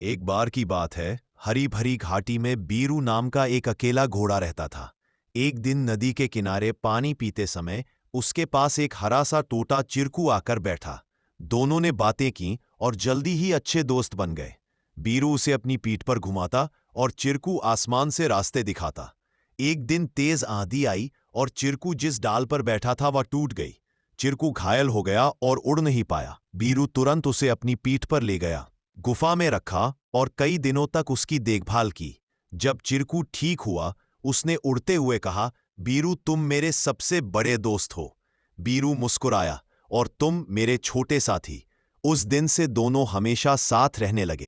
एक बार की बात है, हरी भरी घाटी में बीरू नाम का एक अकेला घोड़ा रहता था। एक दिन नदी के किनारे पानी पीते समय उसके पास एक हरा सा टूटा चिरकू आकर बैठा। दोनों ने बातें की और जल्दी ही अच्छे दोस्त बन गए। बीरू उसे अपनी पीठ पर घुमाता और चिरकू आसमान से रास्ते दिखाता। एक दिन तेज आंधी आई और चिरकू जिस डाल पर बैठा था वह टूट गई। चिरकू घायल हो गया और उड़ नहीं पाया। बीरू तुरंत उसे अपनी पीठ पर ले गया, गुफा में रखा और कई दिनों तक उसकी देखभाल की। जब चिरकू ठीक हुआ, उसने उड़ते हुए कहा, बीरू तुम मेरे सबसे बड़े दोस्त हो। बीरू मुस्कुराया, और तुम मेरे छोटे साथी। उस दिन से दोनों हमेशा साथ रहने लगे।